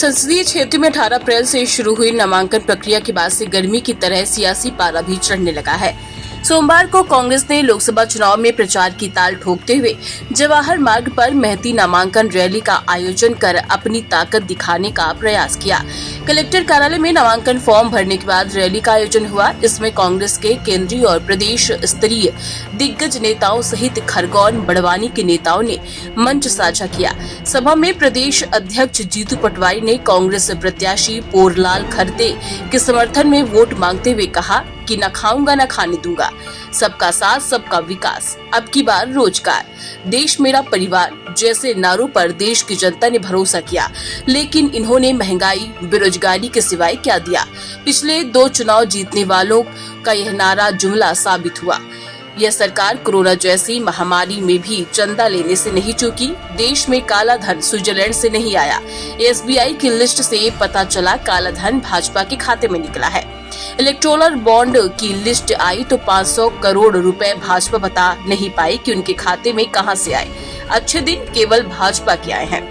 संसदीय क्षेत्र में 18 अप्रैल से शुरू हुई नामांकन प्रक्रिया के बाद से गर्मी की तरह सियासी पारा भी चढ़ने लगा है। सोमवार को कांग्रेस ने लोकसभा चुनाव में प्रचार की ताल ठोकते हुए जवाहर मार्ग पर महती नामांकन रैली का आयोजन कर अपनी ताकत दिखाने का प्रयास किया। कलेक्टर कार्यालय में नामांकन फॉर्म भरने के बाद रैली का आयोजन हुआ। इसमें कांग्रेस के केंद्रीय और प्रदेश स्तरीय दिग्गज नेताओं सहित खरगोन बड़वानी के नेताओं ने मंच साझा किया। सभा में प्रदेश अध्यक्ष जीतू पटवारी ने कांग्रेस प्रत्याशी पोरलाल खरते के समर्थन में वोट मांगते हुए कहा कि न खाऊंगा न खाने दूंगा, सबका साथ सबका विकास, अब की बार रोजगार, देश मेरा परिवार जैसे नारों पर देश की जनता ने भरोसा किया। लेकिन इन्होंने महंगाई बेरोजगारी के सिवाय क्या दिया? पिछले 2 चुनाव जीतने वालों का यह नारा जुमला साबित हुआ। यह सरकार कोरोना जैसी महामारी में भी चंदा लेने से नहीं चूकी। देश में काला धन स्विट्जरलैंड से नहीं आया। एसबीआई की लिस्ट से पता चला काला धन भाजपा के खाते में निकला है। इलेक्टोरल बॉन्ड की लिस्ट आई तो 500 करोड़ रुपए भाजपा बता नहीं पाई कि उनके खाते में कहां से आए। अच्छे दिन केवल भाजपा के आए हैं।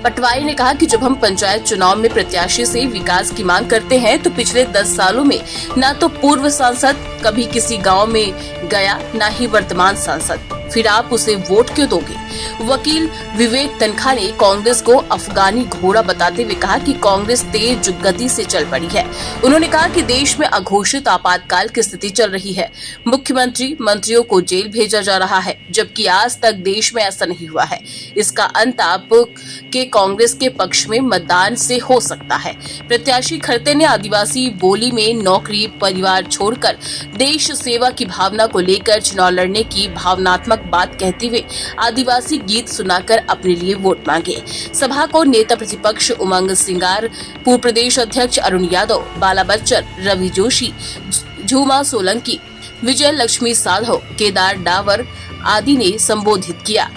पटवारी ने कहा कि जब हम पंचायत चुनाव में प्रत्याशी से विकास की मांग करते हैं तो पिछले 10 सालों में न तो पूर्व सांसद कभी किसी गांव में गया, न ही वर्तमान सांसद, फिर आप उसे वोट क्यों दोगे? वकील विवेक तनखा ने कांग्रेस को अफगानी घोड़ा बताते हुए कहा कि कांग्रेस तेज गति से चल पड़ी है। उन्होंने कहा कि देश में अघोषित आपातकाल की स्थिति चल रही है। मुख्यमंत्री मंत्रियों को जेल भेजा जा रहा है, जबकि आज तक देश में ऐसा नहीं हुआ है। इसका अंत आप के कांग्रेस के पक्ष में मतदान से हो सकता है। प्रत्याशी खरते ने आदिवासी बोली में नौकरी परिवार छोड़कर देश सेवा की भावना को लेकर चुनाव लड़ने की भावनात्मक बात कहते हुए आदिवासी गीत सुनाकर अपने लिए वोट मांगे। सभा को नेता प्रतिपक्ष उमंग सिंगार, पूर्व प्रदेश अध्यक्ष अरुण यादव, बाला बच्चन, रवि जोशी, झूमा सोलंकी, विजय लक्ष्मी साधव, केदार डावर आदि ने संबोधित किया।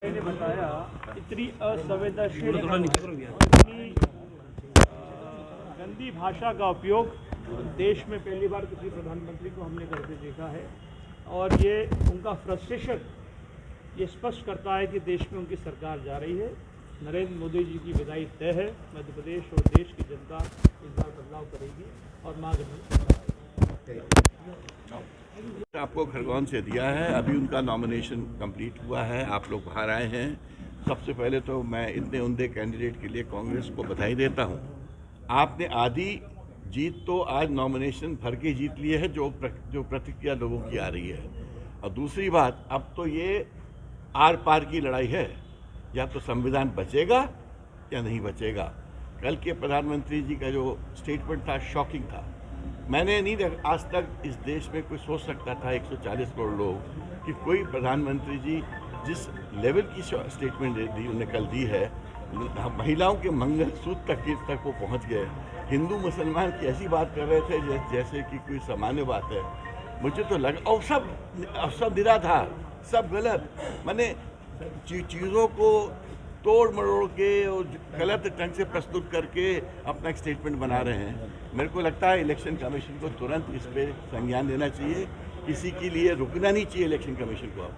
मैंने बताया इतनी असंवेदनशील गंदी भाषा का उपयोग देश में पहली बार किसी प्रधानमंत्री को हमने करते देखा है। और ये उनका फ्रस्ट्रेशन ये स्पष्ट करता है कि देश में उनकी सरकार जा रही है। नरेंद्र मोदी जी की विदाई तय है। मध्य प्रदेश और देश की जनता इस बार बदलाव करेगी और मांग आपको खरगोन से दिया है। अभी उनका नॉमिनेशन कंप्लीट हुआ है। आप लोग बाहर आए हैं। सबसे पहले तो मैं इतने उम्दे कैंडिडेट के लिए कांग्रेस को बधाई देता हूं। आपने आधी जीत तो आज नॉमिनेशन भर के जीत लिए है, जो प्रतिक्रिया लोगों की आ रही है। और दूसरी बात, अब तो ये आर पार की लड़ाई है, या तो संविधान बचेगा या नहीं बचेगा। कल के प्रधानमंत्री जी का जो स्टेटमेंट था शॉकिंग था। मैंने नहीं आज तक इस देश में कोई सोच सकता था 140 करोड़ लोग कि कोई प्रधानमंत्री जी जिस लेवल की स्टेटमेंट दी उन्हें कल दी है, महिलाओं के मंगलसूत्र तक वो पहुंच गए। हिंदू मुसलमान की ऐसी बात कर रहे थे जैसे कि कोई सामान्य बात है। मुझे तो लगा और सब निराधार, सब गलत। मैंने चीज़ों को तोड़ मरोड़ के और गलत ढंग से प्रस्तुत करके अपना एक स्टेटमेंट बना रहे हैं। मेरे को लगता है इलेक्शन कमीशन को तुरंत इस पर संज्ञान लेना चाहिए। किसी के लिए रुकना नहीं चाहिए इलेक्शन कमीशन को।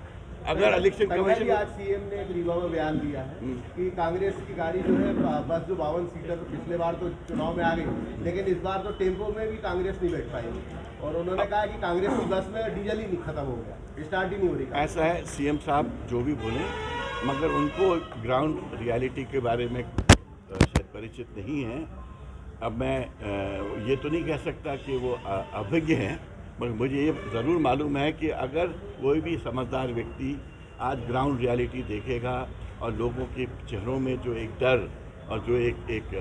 अगर इलेक्शन कमीशन आज सीएम ने एक रीवा में बयान दिया है कि कांग्रेस की गाड़ी जो है बस जो 52 सीटर पिछले बार तो चुनाव में आ गई, लेकिन इस बार तो टेम्पो में भी कांग्रेस नहीं बैठ पाई। और उन्होंने कहा कि कांग्रेस की बस में डीजल ही नहीं खत्म हो गया, स्टार्ट ही नहीं हो रही। ऐसा है, सीएम साहब जो भी बोले, मगर उनको ग्राउंड रियलिटी के बारे में शायद परिचित नहीं है। अब मैं ये तो नहीं कह सकता कि वो अभिज्ञ हैं, मगर मुझे ये ज़रूर मालूम है कि अगर कोई भी समझदार व्यक्ति आज ग्राउंड रियलिटी देखेगा और लोगों के चेहरों में जो एक डर और जो एक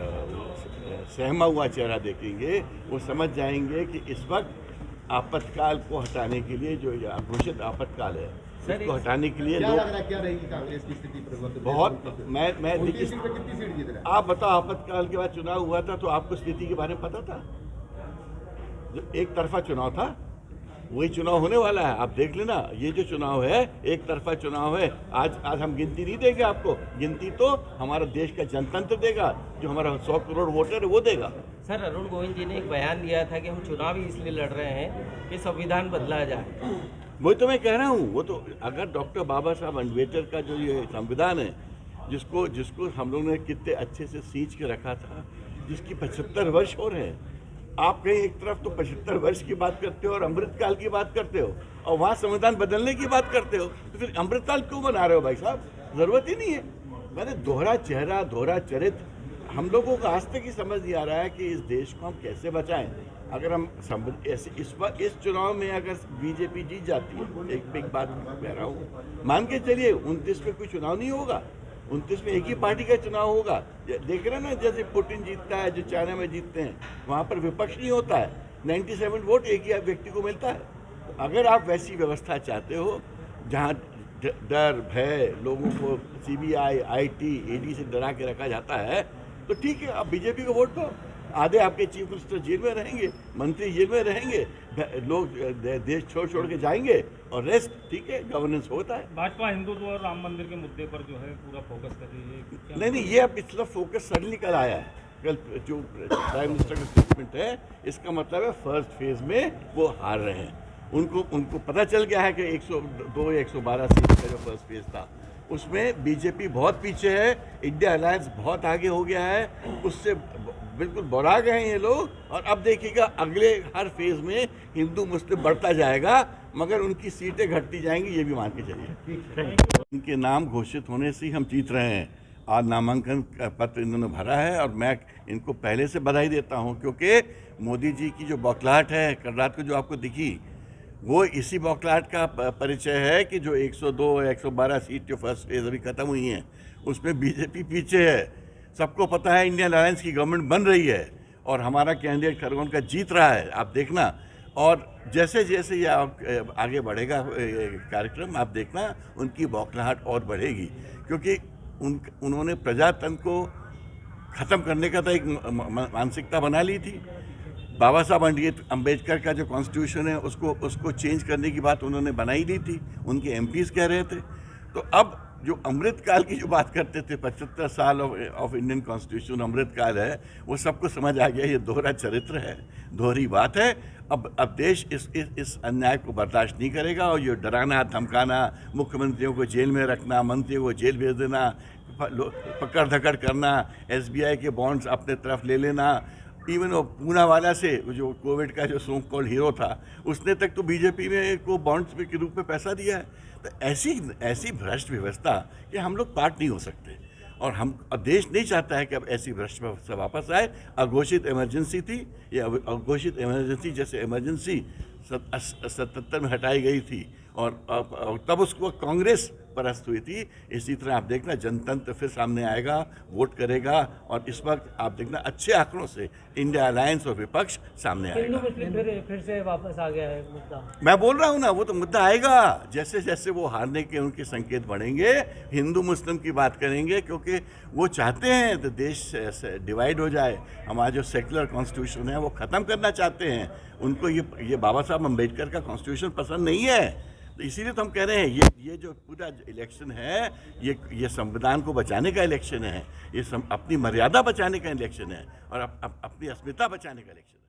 सहमा हुआ चेहरा देखेंगे, वो समझ जाएंगे कि इस वक्त आपातकाल को हटाने के लिए जो घोषित आपातकाल है, इसको हटाने के लिए लोग क्या रहेगी कांग्रेस की स्थिति बहुत। मैं आप बताओ, आपातकाल के बाद चुनाव हुआ था तो आपको स्थिति के बारे में पता था? जो एक तरफा चुनाव था, वही चुनाव होने वाला है। आप देख लेना, ये जो चुनाव है एक तरफा चुनाव है। आज हम गिनती नहीं देंगे आपको, गिनती तो हमारा देश का जनतंत्र देगा, जो हमारा 100 करोड़ वोटर है वो देगा। सर, अरुण गोविंद जी ने एक बयान दिया था कि हम चुनाव ही इसलिए लड़ रहे हैं कि संविधान बदला जाए। वही तो मैं कह रहा हूँ, वो तो अगर डॉक्टर बाबा साहब अम्बेडकर का जो ये संविधान है, जिसको हम लोगों ने कितने अच्छे से सींच के रखा था, जिसकी 75 वर्ष हो रहे हैं, आप कहीं एक तरफ तो 75 वर्ष की बात करते हो और अमृतकाल की बात करते हो, और वहाँ संविधान बदलने की बात करते हो, तो फिर अमृतकाल क्यों बना रहे हो भाई साहब? जरूरत ही नहीं है। मैंने दोहरा चेहरा, दोहरा चरित्र, हम लोगों को आज तक ही समझ नहीं आ रहा है कि इस देश को हम कैसे बचाएं। अगर हम इस चुनाव में अगर बीजेपी जीत जाती है, एक बात कह रहा हूँ, मान के चलिए 29 में कोई चुनाव नहीं होगा, 29 में एक ही पार्टी का चुनाव होगा। देख रहे हैं ना, जैसे पुतिन जीतता है, जो चाइना में जीतते हैं, वहाँ पर विपक्ष नहीं होता है, 97 वोट एक ही व्यक्ति को मिलता है। अगर आप वैसी व्यवस्था चाहते हो जहाँ डर भय लोगों को CBI, IT, ED से डरा के रखा जाता है, तो ठीक है, आप बीजेपी को वोट दो। आधे आपके चीफ मिनिस्टर जेल में रहेंगे, मंत्री जेल में रहेंगे, लोग देश छोड़ के जाएंगे, और रेस्ट ठीक है, गवर्नेंस होता है। भाजपा हिंदुत्व और राम मंदिर के मुद्दे पर जो है पूरा फोकस कर रही है। नहीं, ये अब इस तरफ फोकस सडनली कल आया है। कल जो प्राइम मिनिस्टर का स्टेटमेंट है, इसका मतलब है फर्स्ट फेज में वो हार रहे हैं। उनको पता चल गया है कि 102 या 112 सीट का जो फर्स्ट फेज था, उसमें बीजेपी बहुत पीछे है, इंडिया अलायंस बहुत आगे हो गया है, उससे बिल्कुल बौरा गए हैं ये लोग। और अब देखिएगा अगले हर फेज में हिंदू मुस्लिम बढ़ता जाएगा, मगर उनकी सीटें घटती जाएंगी, ये भी मान के चलिए। इनके नाम घोषित होने से ही हम जीत रहे हैं। आज नामांकन पत्र इन्होंने भरा है, और मैं इनको पहले से बधाई देता हूं, क्योंकि मोदी जी की जो बौखलाहट है कल रात को जो आपको दिखी, वो इसी बौखलाहट का परिचय है कि जो 102 या 112 सीट जो फर्स्ट फेज अभी खत्म हुई हैं, उसमें बीजेपी पीछे है। सबको पता है इंडियन अलायंस की गवर्नमेंट बन रही है, और हमारा कैंडिडेट खरगोन का जीत रहा है, आप देखना। और जैसे जैसे ये आगे बढ़ेगा कार्यक्रम, आप देखना उनकी बौखलाहट और बढ़ेगी, क्योंकि उन्होंने प्रजातंत्र को ख़त्म करने का तो एक मानसिकता बना ली थी। बाबा साहब अम्बेडकर का जो कॉन्स्टिट्यूशन है, उसको चेंज करने की बात उन्होंने बनाई दी थी, उनके MPs कह रहे थे। तो अब जो अमृतकाल की जो बात करते थे, 75 साल ऑफ इंडियन कॉन्स्टिट्यूशन अमृतकाल है, वो सबको समझ आ गया ये दोहरा चरित्र है, दोहरी बात है। अब देश इस अन्याय को बर्दाश्त नहीं करेगा, और ये डराना धमकाना, मुख्यमंत्रियों को जेल में रखना, मंत्रियों को जेल भेज देना, पकड़ धकड़ करना, SBI के बॉन्ड्स अपने तरफ ले लेना, इवन वो पूनावाला से जो कोविड का जो सो कॉल्ड हीरो था, उसने तक तो बीजेपी में को बॉन्ड्स के रूप में पैसा दिया है। तो ऐसी भ्रष्ट व्यवस्था कि हम लोग पार्ट नहीं हो सकते, और देश नहीं चाहता है कि अब ऐसी भ्रष्ट व्यवस्था वापस आए। अघोषित इमरजेंसी थी, ये अघोषित इमरजेंसी जैसे इमरजेंसी 77 में हटाई गई थी, और तब उसको कांग्रेस परस्त हुई थी। इसी तरह आप देखना जनतंत्र फिर सामने आएगा, वोट करेगा, और इस वक्त आप देखना अच्छे आंकड़ों से इंडिया अलायंस और विपक्ष सामने आएगा। हिंदू मुस्लिम फिर से वापस आ गया है मुद्दा। मैं बोल रहा हूँ ना, वो तो मुद्दा आएगा जैसे जैसे वो हारने के उनके संकेत बढ़ेंगे, हिंदू मुस्लिम की बात करेंगे, क्योंकि वो चाहते हैं तो देश डिवाइड हो जाए। हमारा जो सेकुलर कॉन्स्टिट्यूशन है वो ख़त्म करना चाहते हैं। उनको ये बाबा साहब अम्बेडकर का कॉन्स्टिट्यूशन पसंद नहीं है। तो इसीलिए तो हम कह रहे हैं ये जो पूरा इलेक्शन है, ये संविधान को बचाने का इलेक्शन है, ये अपनी मर्यादा बचाने का इलेक्शन है, और अपनी अस्मिता बचाने का इलेक्शन है।